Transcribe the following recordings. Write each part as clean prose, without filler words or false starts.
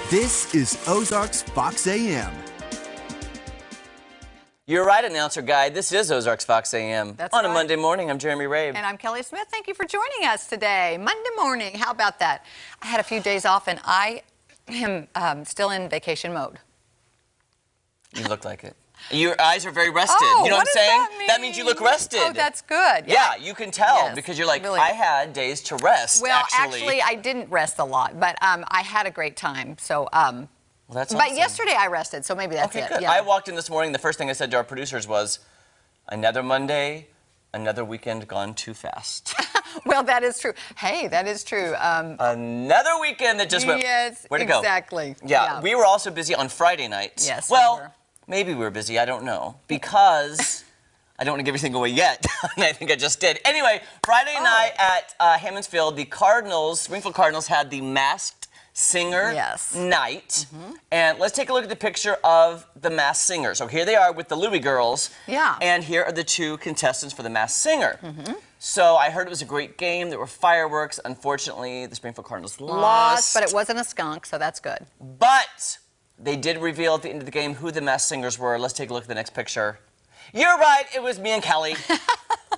This is Ozarks Fox AM. You're right, announcer guy. This is Ozarks Fox AM. That's on right. a Monday morning, I'm Jeremy Rabe. And I'm Kelly Smith. Thank you for joining us today. Monday morning. How about that? I had a few days off, and I am still in vacation mode. You look like it. Your eyes are very rested. Oh, you know what I'm saying? That, that means you look rested. Oh, that's good. Yeah, you can tell Yes, because you're like, really. I had days to rest. Well, actually, I didn't rest a lot, but I had a great time. So, well, that's but awesome. yesterday I rested, so maybe that's Okay, it. good. Yeah. I walked in this morning. The first thing I said to our producers was, another Monday, another weekend gone too fast. Well, that is true. Hey, that is true. Another weekend that just went. Yes, Where'd it go? exactly. Yeah, we were also busy on Friday nights. Yes, well, we were. maybe we were busy. I don't know because I don't want to give everything away yet, and I think I just did. Anyway, Friday night at Hammons Field, the Cardinals, Springfield Cardinals, had the Masked Singer night, and let's take a look at the picture of the Masked Singer. So here they are with the Louie Girls, and here are the two contestants for the Masked Singer. So I heard it was a great game. There were fireworks. Unfortunately, the Springfield Cardinals lost. But it wasn't a skunk, so that's good. But they did reveal at the end of the game who the Masked Singers were. Let's take a look at the next picture. You're right, it was me and Kelly.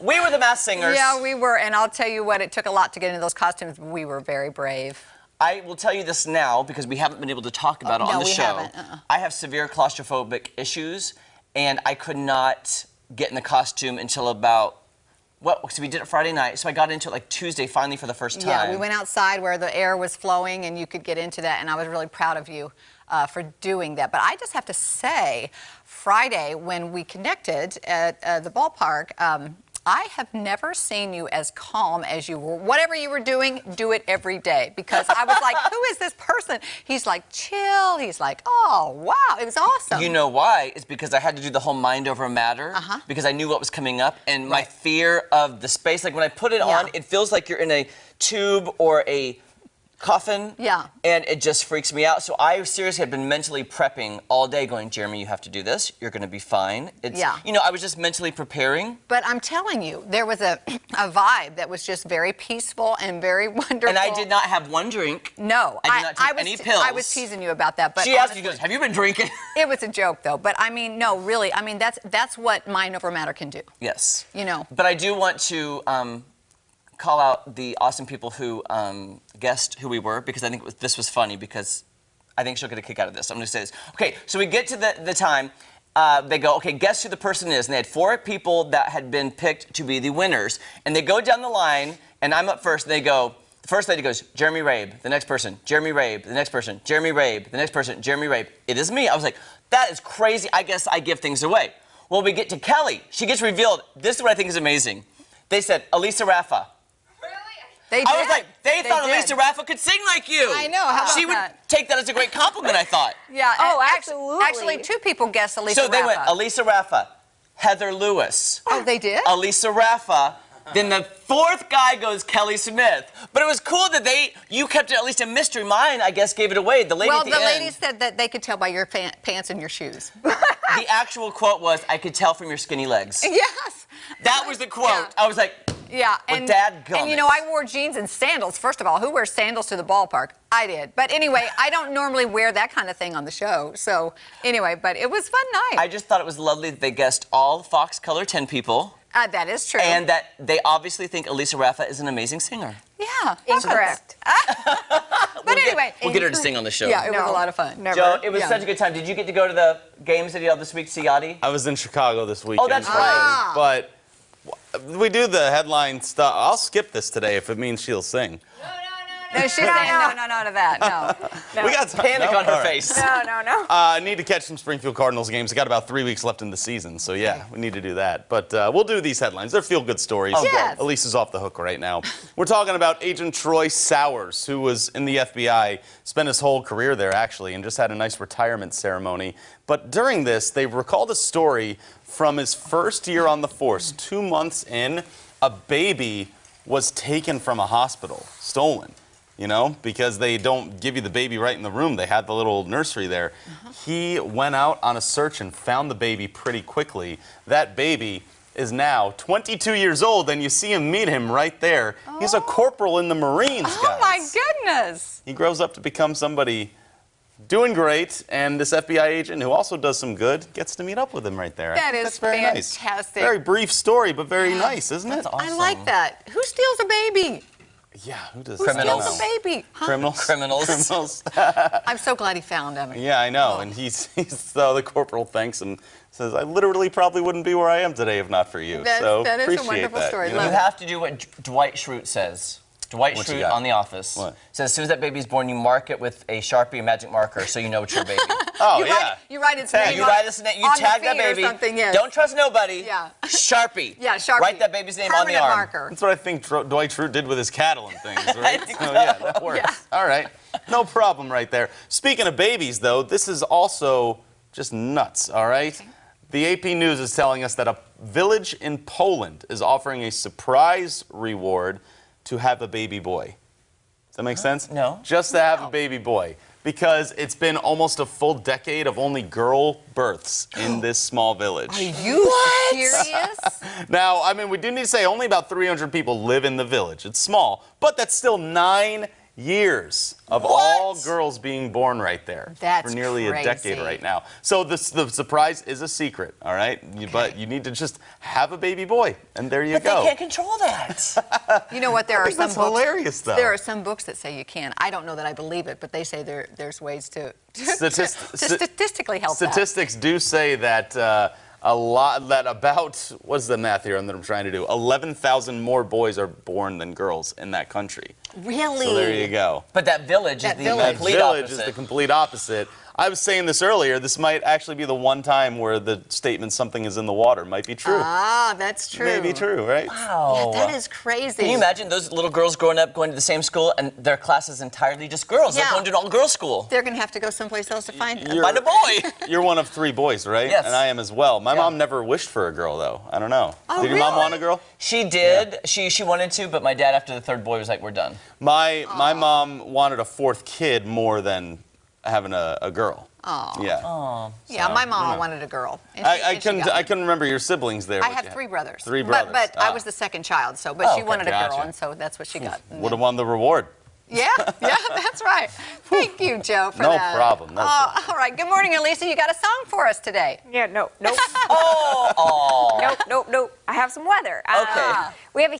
We were the Masked Singers. Yeah, we were, and I'll tell you what, it took a lot to get into those costumes. We were very brave. I will tell you this now because we haven't been able to talk about it on the show. Haven't. I have severe claustrophobic issues, and I could not get in the costume until about, so we did it Friday night, so I got into it like Tuesday finally for the first time. Yeah, we went outside where the air was flowing and you could get into that, and I was really proud of you for doing that. But I just have to say, Friday when we connected at the ballpark, I have never seen you as calm as you were. Whatever you were doing, do it every day. Because I was like, who is this person? He's like, chill. He's like, oh, wow. It was awesome. You know why? It's because I had to do the whole mind over matter because I knew what was coming up, and my fear of the space, like when I put it on, it feels like you're in a tube or a coffin, and it just freaks me out. So I seriously had been mentally prepping all day going, Jeremy, you have to do this. You're going to be fine. It's, you know, I was just mentally preparing. But I'm telling you, there was a vibe that was just very peaceful and very wonderful. And I did not have one drink. No. I did not take any pills. I was teasing you about that. But she asked me, goes, have you been drinking? It was a joke, though. But I mean, no, really. I mean, that's what mind over matter can do. Yes. You know. But I do want to call out the awesome people who guessed who we were, because I think this was funny, because I think she'll get a kick out of this. I'm going to say this. Okay, so we get to the time. They go, okay, guess who the person is. And they had 4 people that had been picked to be the winners. And they go down the line, and I'm up first. And they go, the first lady goes, Jeremy Rabe. The next person, Jeremy Rabe. The next person, Jeremy Rabe. The next person, Jeremy Rabe. It is me. I was like, that is crazy. I guess I give things away. Well, we get to Kelly. She gets revealed. This is what I think is amazing. They said, Elisa Raffa. They I was like, they thought Elisa Raffa could sing like you. I know. How about she would that? take that as a great compliment, I thought. Yeah. Oh, absolutely. Actually, 2 people guessed Elisa Raffa. So they went Elisa Raffa, Heather Lewis. Oh, they did? Elisa Raffa. Then the 4th guy goes Kelly Smith. But it was cool that you kept it at least a mystery. Mine, I guess, gave it away. The lady at the end. Well, the lady said that they could tell by your pants and your shoes. The actual quote was, I could tell from your skinny legs. Yes. That was the quote. Yeah. I was like, yeah, and you know, I wore jeans and sandals. First of all, who wears sandals to the ballpark? I did. But anyway, I don't normally wear that kind of thing on the show. So anyway, but it was a fun night. I just thought it was lovely that they guessed all Fox Color 10 people. That is true. And that they obviously think Elisa Raffa is an amazing singer. Yeah. Incorrect. But anyway. We'll get her to sing on the show. Yeah, it was a lot of fun. Never. Joe, it was such a good time. Did you get to go to the games that you had this week, see Yachty? I was in Chicago this weekend. Oh, that's right. But we do the headline stuff. I'll skip this today if it means she'll sing. No, she's saying no to that. No. We got panic on her face. No. I need to catch some Springfield Cardinals games. I got about 3 weeks left in the season, so yeah, we need to do that. But we'll do these headlines. They're feel-good stories. Oh, yes. Elise is off the hook right now. We're talking about Agent Troy Sowers, who was in the FBI, spent his whole career there actually, and just had a nice retirement ceremony. But during this, they recalled a story from his first year on the force. 2 months in, a baby was taken from a hospital, stolen. You know, because they don't give you the baby right in the room. They had the little nursery there. He went out on a search and found the baby pretty quickly. That baby is now 22 years old, and you see him meet him right there. He's a corporal in the Marines, guys. Oh, my goodness. He grows up to become somebody doing great, and this FBI agent, who also does some good, gets to meet up with him right there. That is That's very nice. fantastic. Very brief story, but very nice, isn't it? That's awesome. I like that. Who steals a baby? Yeah, who does Who that? Criminals. steals a baby? Huh? Criminals. Criminals. I'm so glad he found him. Yeah, I know. And so the corporal thanks him, says, I literally probably wouldn't be where I am today if not for you. That so is a appreciate wonderful that, story. you know? You have to do what Dwight Schrute says. Dwight What you Schrute got? on The Office What? says as soon as that baby's born, you mark it with a Sharpie or magic marker so you know it's your baby. Oh, You yeah. write its Tag. name You on, write its name, you on the tag that feet or baby. something, yes. Don't trust nobody. Yeah. Sharpie. Yeah, Sharpie. Write that baby's name on the Permanent arm. marker. That's what I think Dwight Schrute did with his cattle and things, right? think Oh, so. yeah, that works. Yeah. All right. No problem right there. Speaking of babies, though, this is also just nuts, all right? The AP News is telling us that a village in Poland is offering a surprise reward to have a baby boy. Does that make sense? No. Just to have a baby boy. Because it's been almost a full decade of only girl births in this small village. Are you serious? Now, I mean, we do need to say only about 300 people live in the village. It's small, but that's still 9 years of all girls being born right there. That's for nearly a decade crazy. right now. So the surprise is a secret, all right? But you need to just have a baby boy, and there you But go. they can't control that. You know what? There are think some that's books. hilarious, though. There are some books that say you can. I don't know that I believe it, but they say there's ways to statistically help that. Statistics do say that what's the math here that I'm trying to do? 11,000 more boys are born than girls in that country. Really? So there you go. But that village That is the village. That complete village opposite. is the complete opposite. I was saying this earlier. This might actually be the one time where the statement "something is in the water" might be true. Ah, that's true. Maybe true, right? Wow. That is crazy. Can you imagine those little girls growing up going to the same school and their class is entirely just girls? Yeah. They're going to an all-girls school. They're going to have to go someplace else to find them. Find a boy. You're one of 3 boys, right? Yes. And I am as well. My Yeah. mom never wished for a girl, though. I don't know. Oh, Did your mom really? want a girl? She did. She wanted to, but my dad, after the 3rd boy, was like, we're done. My mom wanted a 4th kid more than having a girl. Aw. Yeah. Yeah, So, my mama you know. wanted a girl. And I and got couldn't one. remember your siblings there. I but have you 3 brothers. 3 brothers. But I was the second child, so Oh, she okay, wanted a girl, gotcha. and so that's what she got. And Would have then- won the reward. Yeah, that's right. Thank you, Joe, for No that. problem, no problem. All right. Good morning, Elisa. You got a song for us today. Yeah, nope. Oh, Nope. I have some weather. Okay. We have a